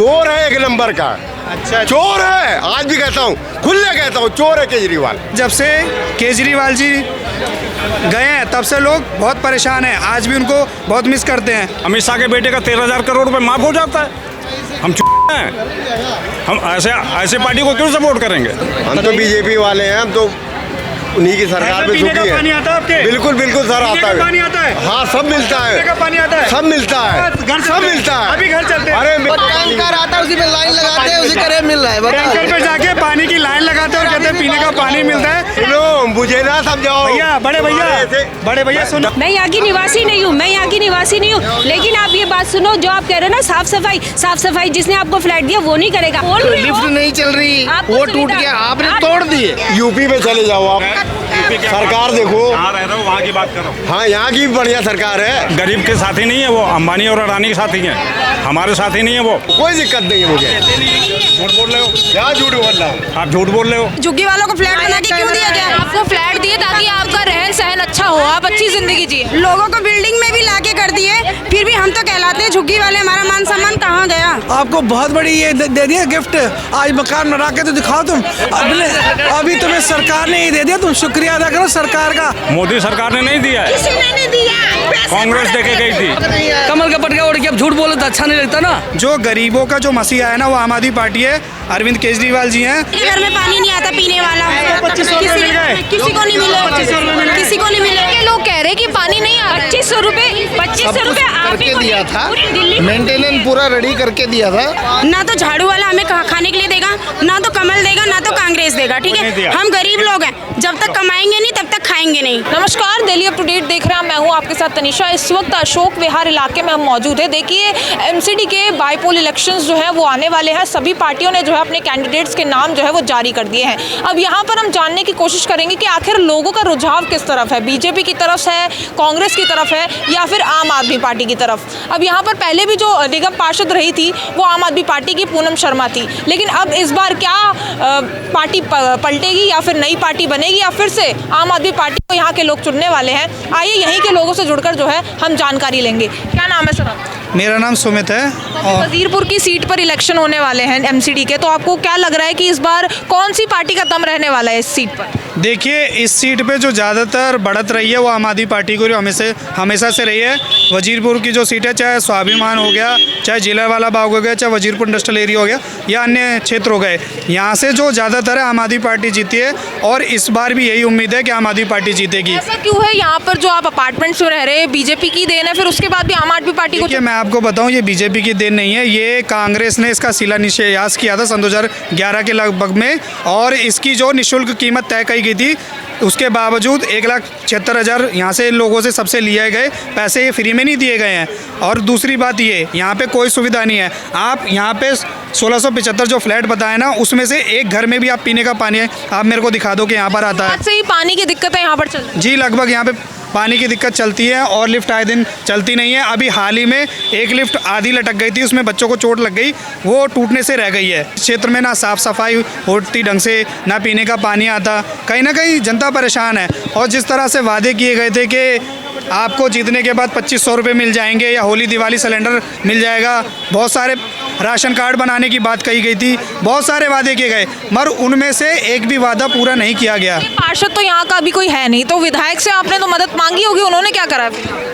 चोर है एक नंबर का। अच्छा, चोर है, आज भी कहता हूँ, खुले कहता हूँ, चोर है केजरीवाल। जब से केजरीवाल जी गए हैं तब से लोग बहुत परेशान हैं, आज भी उनको बहुत मिस करते हैं। अमित शाह के बेटे का 13,000 करोड़ रुपए माफ हो जाता है। हम हैं, हम ऐसे पार्टी को क्यों सपोर्ट करेंगे? हम तो बीजेपी वाले हैं, हम तो उन्हीं की सरकार में पीने का सुखी पानी है। आता है आपके? बिल्कुल बिल्कुल सर, आता है। पानी आता है? हाँ, सब मिलता पीने का है, पानी आता है? सब मिलता है, घर सब मिलता है। अभी घर चलते हैं। अरे टैंकर आता है, उसी में लाइन लगाते हैं, उसी करे मिल रहा है। टैंकर पे जाके पानी की लाइन लगाते हैं और कहते हैं पीने का पानी मिलता है। सुनो, मुझे ना समझाओ भैया, बड़े भैया सुनो। मैं यहाँ की निवासी नहीं हूँ, मैं यहाँ की निवासी नहीं हूँ, लेकिन आप ये बात सुनो, जो आप कह रहे हो ना साफ सफाई जिसने आपको फ्लैट दिया वो नहीं करेगा। बोल रहे हो? लिफ्ट नहीं चल रही, आपको वो टूट सुविधा- गया, आपने तोड़ दिए। यूपी में चले जाओ आप, सरकार देखो। कहाँ रह रहे हो, वहाँ की बात करो। हाँ, यहाँ की भी बढ़िया सरकार है। गरीब के साथी नहीं है वो, अंबानी और अडानी के साथी हैं, हमारे साथी नहीं है वो। कोई दिक्कत नहीं है मुझे। झूठ बोल रहे हो, क्या झूठ बोल रहा हूँ? आप झूठ बोल रहे हो। झुग्गी वालों को फ्लैट बना के क्यों दिया गया? आपको फ्लैट दिए ताकि आपका रहन सहन अच्छा हो, आप अच्छी जिंदगी जिए। लोगों को बिल्डिंग में भी लाके कर दिए, फिर भी हम तो कहलाते हैं झुग्गी वाले, हमारा मान सम्मान कहाँ गया? आपको बहुत बड़ी ये दे दिया गिफ्ट, आज मकान बना के तो दिखाओ तुम। अभी तुम्हें सरकार ने ये दे दिया, तुम शुक्रिया अदा करो सरकार का। मोदी सरकार ने नहीं दिया है, किसी ने नहीं दिया, कांग्रेस देके गई थी। कमल का पटका उड़ के अब झूठ बोले तो अच्छा नहीं लगता ना। जो गरीबों का जो मसीहा है ना, वो आम आदमी पार्टी है, अरविंद केजरीवाल जी हैं। घर में पानी नहीं आता पीने वाला, 2500 रुपए मिल गए। किसी को नहीं मिले, किसी को नहीं मिले। ये लोग कह रहे कि पानी नहीं आ रहा। 2500 रुपए आप ही करके को दिया था, पूरी दिल्ली को मेंटेनेंस पूरा रेडी करके दिया था। ना तो झाड़ू वाला हमें खाने के लिए देगा, ना तो कमल देगा, ना तो कांग्रेस देगा। ठीक है, हम गरीब लोग हैं, जब तक कमाएंगे नहीं तब तक खाएंगे नहीं। नमस्कार, दिल्ली अप टू डेट देख रहे हैं, मैं हूं आपके साथ तनिषा। इस वक्त अशोक विहार इलाके में हम मौजूद है। देखिए, एमसीडी के बाईपोल इलेक्शंस जो हैं वो आने वाले हैं। सभी पार्टियों ने जो है अपने कैंडिडेट्स के नाम जो है वो जारी कर दिए हैं। अब यहाँ पर हम जानने की कोशिश करेंगे कि आखिर लोगों का रुझाव किस तरफ है, बीजेपी की तरफ है, कांग्रेस की तरफ है, या फिर आम आदमी पार्टी की तरफ। अब यहाँ पर पहले भी जो निगम पार्षद रही थी वो आम आदमी पार्टी की पूनम शर्मा थी, लेकिन अब इस बार क्या पार्टी पलटेगी या फिर नई पार्टी बनेगी, या फिर से आम आदमी पार्टी को यहाँ के लोग चुनने वाले हैं? आइए यहीं के लोगों से जुड़कर जो है हम जानकारी लेंगे। क्या नाम है सर आपका? मेरा नाम सुमित है। और वजीरपुर की सीट पर इलेक्शन होने वाले हैं एमसीडी के, तो आपको क्या लग रहा है कि इस बार कौन सी पार्टी का दम रहने वाला है इस सीट पर? देखिए, इस सीट पे जो ज़्यादातर बढ़त रही है वो आम आदमी पार्टी को हमेशा से रही है। वजीरपुर की जो सीट है, चाहे स्वाभिमान हो गया, चाहे जिलावाला बाग हो गया, चाहे वजीरपुर इंडस्ट्रियल एरिया हो गया, या अन्य क्षेत्र हो गए, यहाँ से जो ज़्यादातर है आम आदमी पार्टी जीती है, और इस बार भी यही उम्मीद है कि आम आदमी पार्टी जीतेगी। ऐसा क्यों है? यहाँ पर जो आप अपार्टमेंट्स में रह रहे हैं, बीजेपी की देन है, फिर उसके बाद भी आम आदमी पार्टी को? देखिए, मैं आपको बताऊं, ये बीजेपी की देन नहीं है, ये कांग्रेस ने इसका शिलान्यास किया था सन 2011 के लगभग में, और इसकी जो निःशुल्क कीमत तय की गई थी, उसके बावजूद 1,76,000 यहाँ से लोगों से सबसे लिए गए पैसे, ये फ्री में नहीं दिए गए हैं। और दूसरी बात ये, यहाँ पे कोई सुविधा नहीं है। आप यहाँ पे 1675 जो फ्लैट बताए ना, उसमें से एक घर में भी आप पीने का पानी है, आप मेरे को दिखा दो कि यहाँ पर आता है। आज से ही पानी की दिक्कत है यहाँ पर चल रही है? जी, लगभग यहाँ पे पानी की दिक्कत चलती है, और लिफ्ट आए दिन चलती नहीं है। अभी हाल ही में एक लिफ्ट आधी लटक गई थी, उसमें बच्चों को चोट लग गई, वो टूटने से रह गई है। क्षेत्र में ना साफ़ सफाई होती ढंग से, ना पीने का पानी आता, कहीं ना कहीं जनता परेशान है। और जिस तरह से वादे किए गए थे कि आपको जीतने के बाद 2500 रुपये मिल जाएंगे, या होली दिवाली सिलेंडर मिल जाएगा, बहुत सारे राशन कार्ड बनाने की बात कही गई थी, बहुत सारे वादे किए गए, मगर उनमें से एक भी वादा पूरा नहीं किया गया। पार्षद तो यहाँ का अभी कोई है नहीं, तो विधायक से आपने तो मदद मांगी होगी, उन्होंने क्या करा?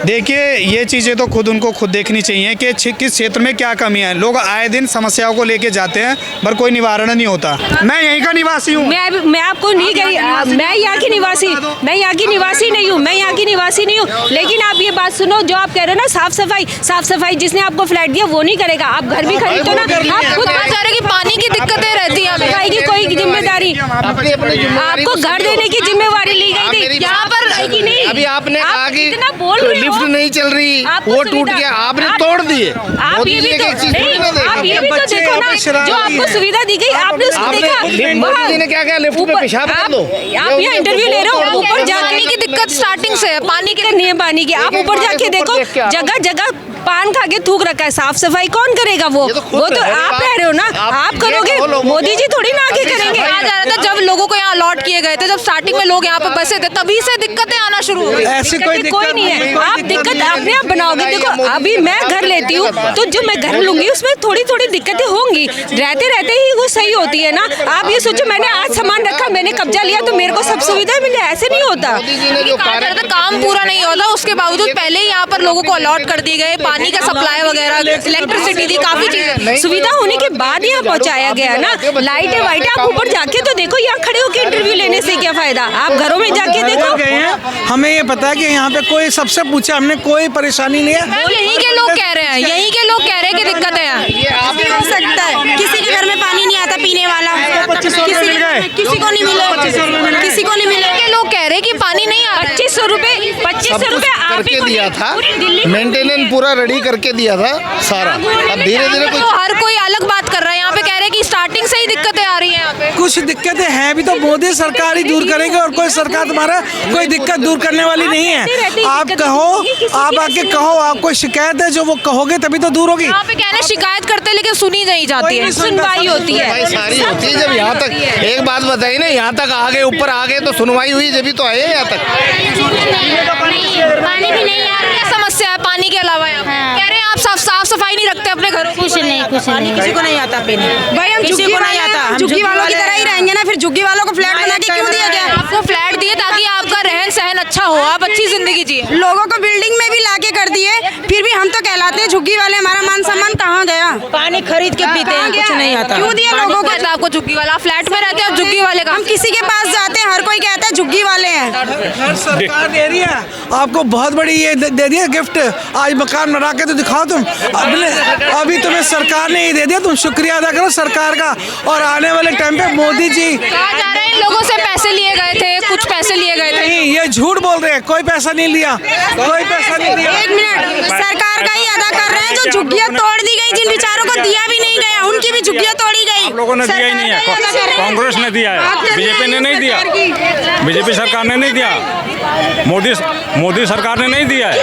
देखिए, ये चीज़ें तो उनको खुद देखनी चाहिए कि किस क्षेत्र में क्या कमी है। लोग आए दिन समस्याओं को लेके जाते हैं, पर कोई निवारण नहीं होता। मैं यहीं का निवासी हूँ। मैं आपको नहीं कही, मैं यहाँ की निवासी नहीं हूँ, मैं यहाँ की निवासी नहीं हूँ, लेकिन आप ये बात सुनो, जो आप कह रहे हो ना साफ सफाई जिसने आपको फ्लैट दिया वो नहीं करेगा। आप घर भी खरीदो ना, आप खुद कहा जा रहे कि पानी की दिक्कतें रहती हैं, सफाई की कोई जिम्मेदारी, आपको घर देने की जिम्मेवारी ली गई थी, यहाँ पर कि नहीं? अभी आपने कहा कि लिफ्ट नहीं चल रही, वो टूट गया, आपने तोड़ दिए। आप ये भी तो देखो ना, जो आपको सुविधा दी गई आपने उसको देखा। मोदी जी ने क्या कहा, लिफ्ट में पेशाब कर दो। आप यहाँ इंटरव्यू ले रहे हो, ऊपर जाने की दिक्कत स्टार्टिंग से है, पानी के नहीं है, पानी की आप ऊपर जाके देखो, जगह जगह पान खा के थूक रखा है, साफ सफाई कौन करेगा? वो तो आप कह रहे हो ना, आप करोगे, मोदी जी थोड़ी ना आके करेंगे। कहा जा रहा था जब लोगों को यहाँ अलॉट किए गए थे, जब स्टार्टिंग में लोग यहाँ पे बसे थे, तभी से दिक्कतें आना शुरू हो गई। ऐसी कोई कोई नहीं है, आप दिक्कत अपने आप बनाओगे। देखो अभी मैं घर लेती हूँ तो जो मैं घर लूंगी उसमें थोड़ी थोड़ी दिक्कतें होंगी, रहते रहते ही वो सही होती है ना। आप ये सोचो मैंने आज सामान रखा, मैंने कब्जा लिया तो मेरे को सब सुविधा मिले, ऐसे नहीं होता। कहा जा रहा था काम पूरा नहीं होता, उसके बावजूद पहले ही यहाँ पर लोगों को अलॉट कर दिए गए, पानी का सप्लाई वगैरह, इलेक्ट्रिसिटी दी, काफी चीजें सुविधा होने के बाद यहाँ पहुँचाया गया ना। लाइटें वाइटें आप ऊपर जाके तो देखो, यहाँ खड़े होकर इंटरव्यू लेने से क्या फायदा, आप घरों में जाके देखो। हमें ये पता है कि यहाँ पे कोई सबसे पूछा हमने, कोई परेशानी नहीं है। यहीं के लोग कह रहे हैं, यहीं के लोग कह रहे हैं कि दिक्कत है यहाँ। ये हो सकता है किसी के घर में पानी नहीं आता पीने वाला, किसी को नहीं मिले, किसी को नहीं मिले। के लोग कह रहे हैं कि पानी नहीं आ रहा है। 2500 रुपए करके दिया था, मेंटेनेंस पूरा रेडी करके दिया था सारा। अब धीरे धीरे तो हर कोई अलग बात कर रहा है, यहाँ पे कह रहे हैं कि स्टार्टिंग से ही दिक्कतें आ रही हैं यहाँ पे। कुछ दिक्कतें हैं भी तो मोदी सरकार ही दूर करेगी, और कोई सरकार तुम्हारा कोई दिक्कत दूर करने वाली नहीं है। आप कहो, आप आके कहो, आपको शिकायत है जो वो कहोगे तभी तो दूर होगी। यहाँ पे कहना शिकायत करते लेकिन सुनी नहीं जाती है, सुनवाई होती है सुनवाई सारी होती है। जब यहाँ तक एक बात बताई ना, यहाँ तक आ गए, ऊपर आ गए तो सुनवाई हुई, जब तो आए यहाँ तक। पानी भी नहीं आ रहा है। समस्या है पानी के अलावा यहाँ पे। कह रहे हैं आप साफ सफाई नहीं रखते अपने घरों की। कुछ नहीं किसी को नहीं आता पीने भाई, हम किसी को नहीं आता, हम झुग्गी वालों की तरह ही रहेंगे ना। फिर झुग्गी वालों को फ्लैट बना के क्यों दिया गया? आपको फ्लैट दिए ताकि आपका रहन सहन अच्छा हो, आप अच्छी जिंदगी जिए। लोगों को बिल्डिंग में भी लाके कर दिए, फिर भी हम तो कहलाते हैं झुग्गी वाले। हमारा मान सम्मान कहाँ गया? पानी खरीद के पीते हैं, कुछ नहीं आता। क्यों दिया लोगों को? आपको झुग्गी वाला, फ्लैट में रहते हैं, आप झुग्गी वाले का। हम किसी के पास जाते हैं, हर कोई कहता है झुग्गी वाले हैं। हर सरकार दे रही है आपको, बहुत बड़ी ये दे दिया गिफ्ट। आज मकान बना के तो दिखाओ तुम, अभी तुम्हें सरकार ने ही दे दिया, तुम शुक्रिया अदा करो सरकार का। और आने वाले टाइम पे मोदी जी, कहा जा रहा है इन लोगों से पैसे लिए गए थे, कुछ पैसे लिए गए थे। नहीं, ये झूठ बोल रहे हैं, कोई पैसा नहीं लिया, कोई पैसा नहीं लिया। एक मिनट, सरकार का ही अदा कर रहे हैं। जो झुग्गियां तोड़ दी गई, जिन बेचारों को दिया भी नहीं गया, उनकी भी झुग्गियां तोड़ी गई। आप लोगों ने दिया ही नहीं है, कांग्रेस ने दिया है, बीजेपी ने नहीं दिया, बीजेपी सरकार ने नहीं दिया, मोदी सरकार ने नहीं दिया है,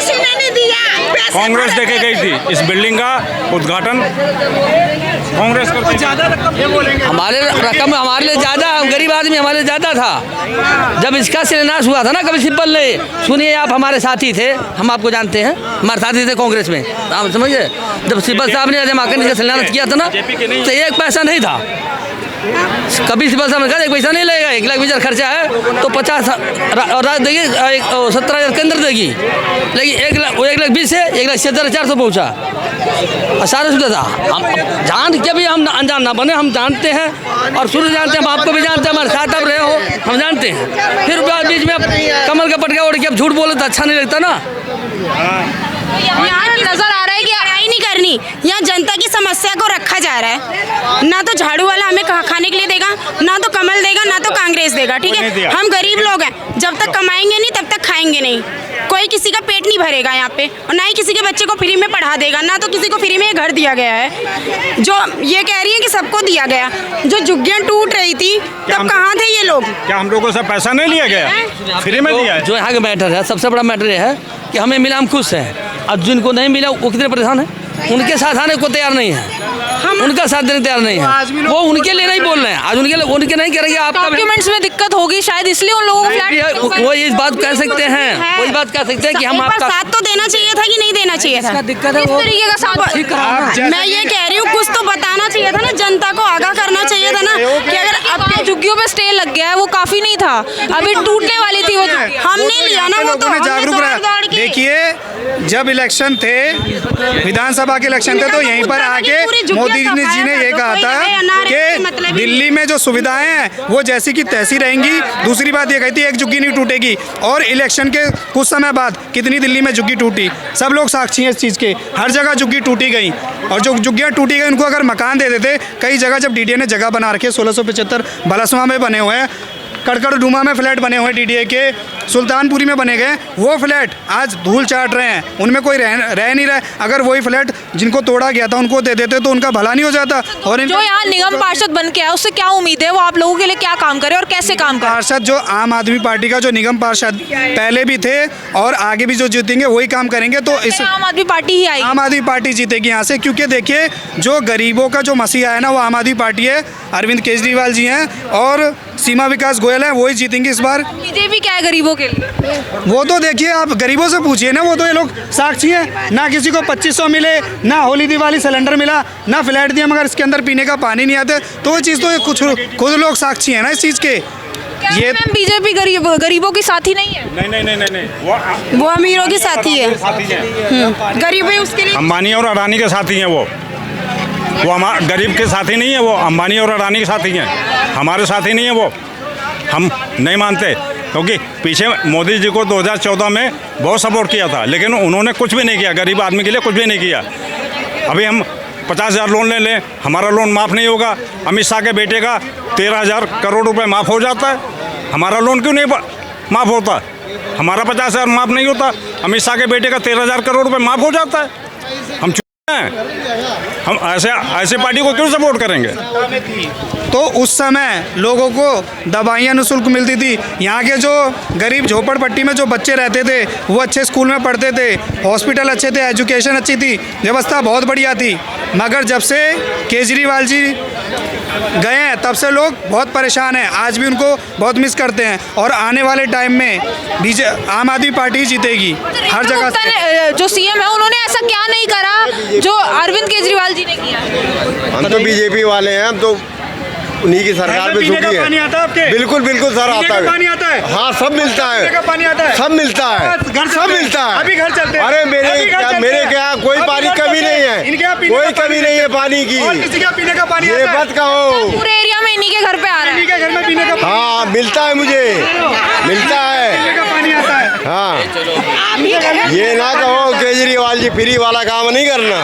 कांग्रेस देके गई थी। इस बिल्डिंग का उद्घाटन कांग्रेस करती। हमारे रकम हमारे लिए ज़्यादा, गरीब आदमी हमारे लिए ज़्यादा था। जब इसका शिलान्यास हुआ था ना, कभी सिब्बल ने, सुनिए आप हमारे साथी थे, हम आपको जानते हैं, हमारे साथी थे कांग्रेस में, आप समझिए। जब सिब्बल साहब ने जमाखंडी का शिलान्यास किया था ना, तो एक पैसा नहीं था। कभी सिब्बल साहब ने कहा 1 पैसा नहीं लगेगा, 1 लाख 20,000 खर्चा है तो 50 और रात देगी 17,000 केंद्र देगी, लेकिन 1 लाख 20 से 1,70,400 पहुँचा, सारा सुविधा था। हम जान के भी हम अनजान ना बने, हम जानते हैं और शुरू जानते हैं, हम आपको भी जानते हैं, हमारे साथ आप रहे हो, हम जानते हैं। फिर बीच में कमल का पटका उड़ के अब झूठ बोले तो अच्छा नहीं लगता ना। यहाँ नजर आ रहा है कि लड़ाई नहीं करनी, यहाँ जनता की समस्या को रखा जा रहा है। ना तो झाड़ू वाला हमें खाने के लिए देगा, ना तो कमल देगा, ना तो कांग्रेस देगा। ठीक है, हम गरीब लोग हैं, जब तक कमाएंगे नहीं तब तक खाएंगे नहीं। कोई किसी का पेट नहीं भरेगा यहाँ पे, और ना ही किसी के बच्चे को फ्री में पढ़ा देगा, ना तो किसी को फ्री में घर दिया गया है। जो ये कह रही है कि सबको दिया गया, जो झुग्गियाँ टूट रही थी तब कहाँ थे ये लोग? क्या हम लोगों से पैसा नहीं लिया गया, फ्री में दिया है? जो यहाँ का मैटर है, सबसे बड़ा मैटर ये है कि हमें मिला, हम खुश हैं। अब जिनको नहीं मिला वो कितने परेशान है, उनके साथ आने को तैयार नहीं है, उनका साथ देने तैयार नहीं है, वो उनके लिए नहीं बोल रहे हैं। आज उनके नहीं करेंगे। आपका डॉक्यूमेंट्स में दिक्कत होगी शायद, इसलिए उन लोगों को फ्लैट। वो इस बात कह सकते हैं, वही बात कह सकते हैं कि हम आपका साथ तो देना चाहिए था कि नहीं देना चाहिए था? दिक्कत है वो तरीके का साथ। मैं ये कह रही हूँ, कुछ तो बताना चाहिए था ना, जनता को आगाह करना चाहिए था ना कि अगर अब झुग्गियों पे स्टे लग गया है, वो काफी नहीं था, अभी टूटने वाली थी वो। हमने लिया ना, वो तो जागरूक रहा। देखिए, जब इलेक्शन थे, विधानसभा के इलेक्शन थे, तो यहीं पर आके मोदी जी ने ये कहा था कि दिल्ली में जो सुविधाएं हैं वो जैसी की तैसी रहेंगी। दूसरी बात ये कही थी एक झुग्गी नहीं टूटेगी, और इलेक्शन के कुछ समय बाद कितनी दिल्ली में झुग्गी टूटी, सब लोग साक्षी हैं इस चीज़ के। हर जगह झुग्गी टूटी गई, और जो झुग्गियाँ टूटी गई उनको अगर मकान दे देते, कई जगह जब डीडीए ने जगह बना रखी है, 1675 बलसवा में बने हुए हैं, कड़कड़डूमा में फ्लैट बने हुए डीडीए के, सुल्तानपुरी में बने गए, वो फ्लैट आज धूल चाट रहे हैं, उनमें कोई रह नहीं रहा है। अगर वही फ्लैट जिनको तोड़ा गया था उनको दे देते तो उनका भला नहीं हो जाता। और जो यहाँ निगम पार्षद बन के आया उससे क्या उम्मीद है, वो आप लोगों के लिए क्या काम करे और कैसे काम करे? पार्षद जो आम आदमी पार्टी का जो निगम पार्षद पहले भी थे और आगे भी जो जीतेंगे वही काम करेंगे। तो इस आम आदमी पार्टी ही आएगी, आम आदमी पार्टी जीतेगी यहाँ से, क्योंकि देखिए जो गरीबों का जो मसीहा है ना वो आम आदमी पार्टी है, अरविंद केजरीवाल जी हैं और सीमा विकास गोयल है, वही जीतेंगे इस बार। बीजेपी क्या है गरीबों के लिए? वो तो देखिए आप गरीबों से पूछिए ना, वो तो ये लोग साक्षी हैं, ना किसी को 2500 मिले, ना होली दिवाली सिलेंडर मिला, ना फ्लैट दिया, मगर इसके अंदर पीने का पानी नहीं आता। तो वो चीज़ तो ये कुछ खुद लोग साक्षी हैं ना इस चीज़ के। ये बीजेपी गरीबों की साथी नहीं है? नहीं, वो अमीरों की साथी है, गरीब है उसके लिए। अंबानी और अडानी के साथी हैं वो हमारे गरीब के साथी नहीं है, वो अंबानी और अडानी के साथी हैं, हमारे साथी नहीं है वो। हम नहीं मानते, क्योंकि पीछे मोदी जी को 2014 में बहुत सपोर्ट किया था, लेकिन उन्होंने कुछ भी नहीं किया, गरीब आदमी के लिए कुछ भी नहीं किया। अभी हम 50,000 लोन ले लें, हमारा लोन माफ़ नहीं होगा। अमित शाह के बेटे का 13,000 करोड़ रुपए माफ़ हो जाता है, हमारा लोन क्यों नहीं माफ़ होता? हमारा 50,000 माफ़ नहीं होता, अमित शाह के बेटे का 13,000 करोड़ रुपए माफ़ हो जाता है। हम हम ऐसे पार्टी को क्यों सपोर्ट करेंगे? तो उस समय लोगों को दवाइयाँ निःशुल्क मिलती थी, यहाँ के जो गरीब झोपड़पट्टी में जो बच्चे रहते थे वो अच्छे स्कूल में पढ़ते थे, हॉस्पिटल अच्छे थे, एजुकेशन अच्छी थी, व्यवस्था बहुत बढ़िया थी। मगर जब से केजरीवाल जी गए हैं तब से लोग बहुत परेशान हैं, आज भी उनको बहुत मिस करते हैं। और आने वाले टाइम में आम आदमी पार्टी जीतेगी हर जगह से। जो सीएम है उन्होंने ऐसा क्या नहीं करा जो अरविंद केजरीवाल जी ने किया? हम तो बीजेपी वाले हैं, हम तो उन्हीं की सरकार में सुखी है। पानी आता है आपके? बिल्कुल बिल्कुल सर, आता है। पानी आता है? हाँ, सब मिलता है, पानी आता है, सब मिलता है, सब मिलता है। अभी घर चलते हैं। अरे मेरे क्या कोई पानी कमी नहीं है, कोई कमी नहीं है पानी की। किसी का पीने का पानी ये मत कहो, पूरे एरिया में इन्हीं के घर पे आ रहा है। इन्हीं के घर में पीने का हाँ मिलता है, मुझे मिलता है, पानी आता है। हाँ ये ना कहो केजरीवाल जी फ्री वाला काम नहीं करना।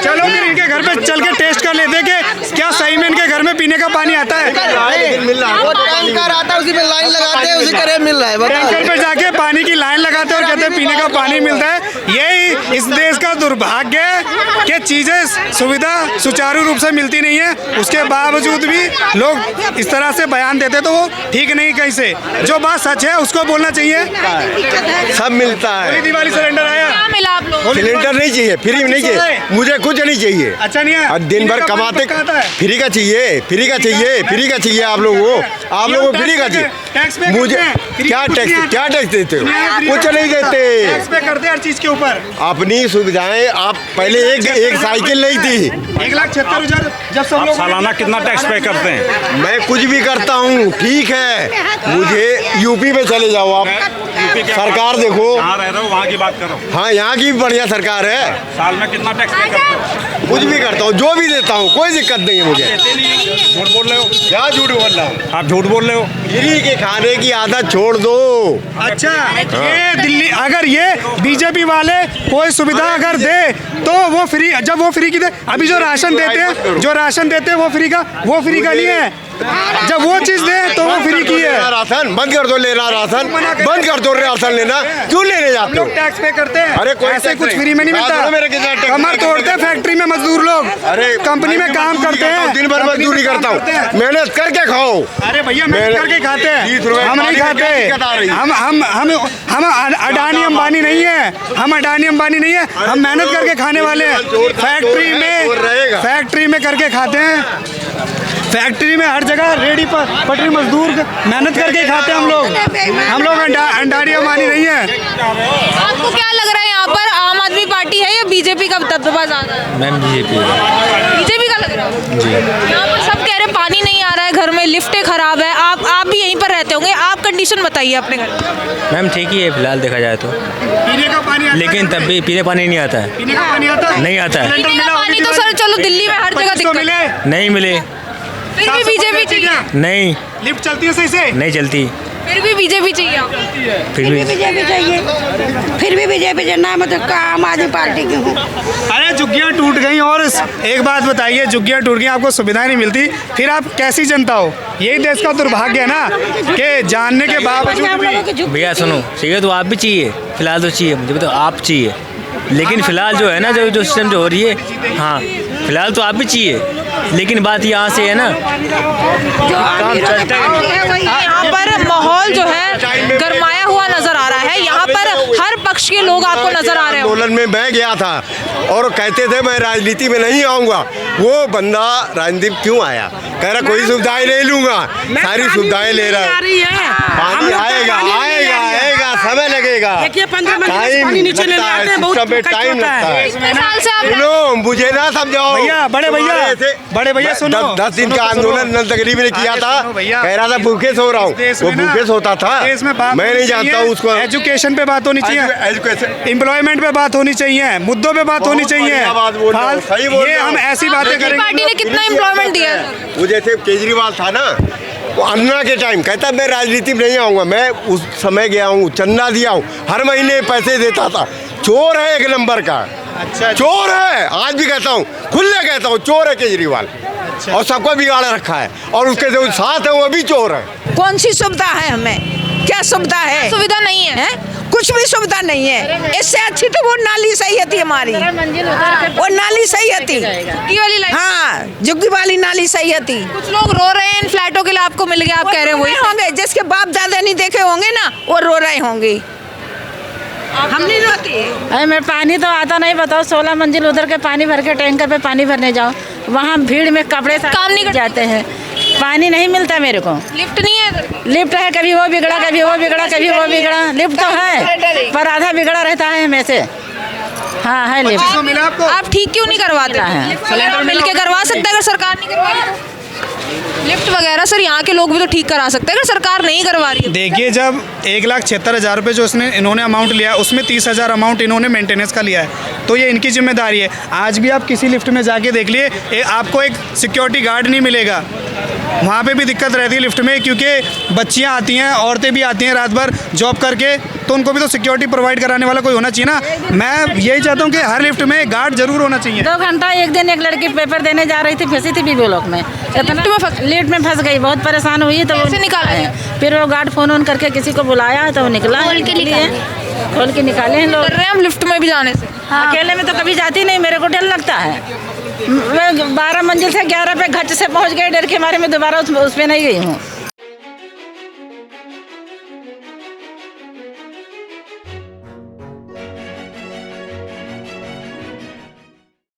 चलो फिर इनके घर पे चल के टेस्ट कर लेते कि क्या सही में इनके घर में पीने का पानी आता है। वो टैंकर आता है, उसी में लाइन लगाते हैं, उसी करे मिल रहा है। टैंकर पे जाके पानी की लाइन लगाते हैं और कहते हैं पीने का पानी मिलता है। यही इस देश का दुर्भाग्य है कि चीजें सुविधा सुचारू रूप से मिलती नहीं है, उसके बावजूद भी लोग इस तरह से बयान देते तो वो ठीक नहीं। कहीं से जो बात सच है उसको बोलना चाहिए। सब मिलता है। दिवाली सिलेंडर आया, क्या मिला आप लोग? सिलेंडर नहीं चाहिए, फ्री नहीं चाहिए, मुझे कुछ नहीं चाहिए। अच्छा नहीं है, और दिन भर कमाते फ्री का चाहिए, फ्री का चाहिए, फ्री का चाहिए आप लोगों को, आप लोगों को फ्री का चाहिए। मुझे क्या टैक्स देते हो? कुछ नहीं देते, टैक्स पे करते हर चीज के ऊपर। अपनी सुविधाएं आप पहले एक साइकिल नहीं थी, 1,76,000 जब सब लोग सालाना कितना टैक्स पे करते हैं? मैं कुछ भी करता हूँ, ठीक है। मुझे यूपी में चले जाओ आप, सरकार देखो, कहाँ रह रहे हो वहाँ की बात करो। हाँ यहाँ की भी बढ़िया सरकार है। साल में कितना टैक्स पे करते हो? कुछ भी करता हूँ, जो भी देता हूँ, कोई दिक्कत नहीं है मुझे। झूठ बोल रहे हो, क्या झूठ बोल रहा हूँ? आप झूठ बोल रहे हो। फ्री के खाने की आदत छोड़ दो। अच्छा ये दिल्ली, अगर ये बीजेपी वाले कोई सुविधा अगर दे तो वो फ्री, जब वो फ्री की दे, अभी जो राशन देते हैं वो फ्री का नहीं है। जब वो चीज दे तो वो फ्री की है। राशन बंद कर दो लेना, राशन बंद कर दो, राशन लेना क्यों लेने जाते हो? लोग टैक्स पे करते हैं। अरे कोई ऐसे टैक्स कुछ नहीं। फ्री में नहीं मिलता। मेरे कितना टैक्स कमर तोड़ते हैं फैक्ट्री में मजदूर लोग, अरे कंपनी में काम करते हैं, दिन भर मजदूरी करता हूँ, मेहनत करके खाओ। अरे भैया मेहनत करके खाते हैं, हम नहीं खाते। हम अडानी अंबानी नहीं है, हम मेहनत करके खाने वाले हैं। फैक्ट्री में करके खाते हैं, फैक्ट्री में हर जगह रेडी पर पटरी मजदूर मेहनत करके खाते हैं हम लोग अंडारी अंबानी नहीं है। आपको क्या लग रहा है यहाँ पर आम आदमी पार्टी है या बीजेपी का दबदबा ज्यादा है? मैम बीजेपी का लग रहा है जी। यहाँ पर सब कह रहे हैं पानी नहीं आ रहा है, घर में लिफ्टें खराब है। आप भी यहीं पर रहते होंगे, आप कंडीशन बताइए अपने घर। मैम ठीक ही है फिलहाल देखा जाए तो, पीने का पानी लेकिन तब भी पीने पानी नहीं आता है। पीने का पानी आता है? नहीं आता है। पीने का पानी तो सर चलो दिल्ली में हर जगह दिक्कत है, नहीं मिले, फिर भी बीजेपी चाहिए। नहीं लिफ्ट चलती है सही से? नहीं चलती, फिर भी बीजेपी चाहिए। फिर भी बीजेपी चाहिए, फिर भी बीजेपी जनना मतलब आम आदमी पार्टी की हूँ। अरे झुग्गियाँ टूट गई और एक बात बताइए, झुग्गियाँ टूट गई, आपको सुविधाएं नहीं मिलती, फिर आप कैसी जनता हो? यही देश का दुर्भाग्य है ना कि जानने के बावजूद भी। भैया सुनो, चाहिए तो आप भी चाहिए, फिलहाल तो चाहिए मुझे, तो आप चाहिए, लेकिन फिलहाल जो है ना जो सिस्टम जो हो रही है, हाँ फिलहाल तो आप भी चाहिए, लेकिन बात यहाँ से है ना काम चलता है। यहाँ पर माहौल जो है गरमाया हुआ नजर आ रहा है। यहाँ पर हर पक्ष के लोग आपको नजर आ रहे हैं। आंदोलन में मैं गया था और कहते थे मैं राजनीति में नहीं आऊंगा, वो बंदा राजनीति क्यों आया? कह रहा कोई सुविधाएं ले लूंगा, सारी सुविधाएं ले रहा है। पानी आएगा आएगा आएगा, समय लगेगा, टाइम लगता है। साल से आप सुनो मुझे ना समझाओ भैया, बड़े भैया सुनो, 10 दिन का आंदोलन नल गरीब ने किया था, कह रहा था भूखे सो रहा हूँ, वो भूखे सोता था। मैं नहीं जानता हूँ उसको। एजुकेशन पे बात होनी चाहिए, एम्प्लॉयमेंट पे बात होनी चाहिए, मुद्दों पे बात होनी चाहिए। ये हम ऐसी बातें करेंगे। पार्टी ने कितना एम्प्लॉयमेंट दिया है? वो जैसे केजरीवाल था ना, वो अन्ना के टाइम कहता मैं राजनीति में नहीं आऊँगा, मैं उस समय गया हूँ, चंदा दिया हूँ, हर महीने पैसे देता था। चोर है एक नंबर का। अच्छा, चोर है, आज भी कहता हूँ, खुले कहता हूँ, चोर है केजरीवाल। और सबको बिगाड़ रखा है, और उसके जो साथ है वो भी चोर है। कौन सी सुविधा है हमें? क्या सुविधा है? सुविधा नहीं है, कुछ भी सुविधा नहीं है। इससे अच्छी तो वो नाली सही थी हमारी, वो नाली सही थी, झुग्गी वाली लाइन। हाँ झुग्गी वाली नाली सही थी। कुछ लोग रो रहे हैं इन फ्लैटों के लिए, आपको मिल गया, आप कह रहे हैं वही होंगे जिसके बाप दादा नहीं देखे होंगे ना, वो रो रहे होंगे। हम नहीं रोती। अरे मैं पानी तो आता नहीं, बताओ 16 मंजिल उधर के पानी भर के टैंकर पे पानी भरने जाओ, वहाँ भीड़ में कपड़े काम नहीं जाते हैं, पानी नहीं मिलता मेरे को। लिफ्ट नहीं है? लिफ्ट है, कभी वो बिगड़ा कभी वो बिगड़ा कभी वो बिगड़ा। लिफ्ट तो है पर आधा बिगड़ा रहता है में से। हाँ है लिफ्ट। आप ठीक क्यों नहीं करवाते हैं? मिल के करवा सकते हैं अगर सरकार नहीं करवा रही तो? लिफ्ट वगैरह सर यहाँ के लोग भी तो ठीक करा सकते हैं अगर सरकार नहीं करवा रही है। देखिए जब 1,76,000 रुपये जो इन्होंने अमाउंट लिया है, उसमें 30,000 अमाउंट इन्होंने मेंटेनेंस का लिया है, तो ये इनकी जिम्मेदारी है। आज भी आप किसी लिफ्ट में जाके देख लिए, आपको एक सिक्योरिटी गार्ड नहीं मिलेगा, वहाँ पे भी दिक्कत रहती है लिफ्ट में, क्योंकि बच्चियाँ आती हैं, औरतें भी आती हैं रात भर जॉब करके, तो उनको भी तो सिक्योरिटी प्रोवाइड कराने वाला कोई होना चाहिए ना। मैं यही चाहता हूँ कि हर लिफ्ट में गार्ड जरूर होना चाहिए। 2 घंटा एक दिन एक लड़की पेपर देने जा रही थी, फंसी थी बीबी ब्लॉक में, लिफ्ट में फंस गई, बहुत परेशान हुई, तो वो निकाला। फिर वो गार्ड फोन ऑन करके किसी को बुलाया तो वो निकला, खोल के निकाले हैं लोग। हम लिफ्ट में भी जाने से अकेले में तो कभी जाती नहीं, मेरे को डर लगता है। मैं 12 मंजिल से 11 पे घट से पहुंच गए, डर के मारे मैं दोबारा उस पे नहीं गई हूँ।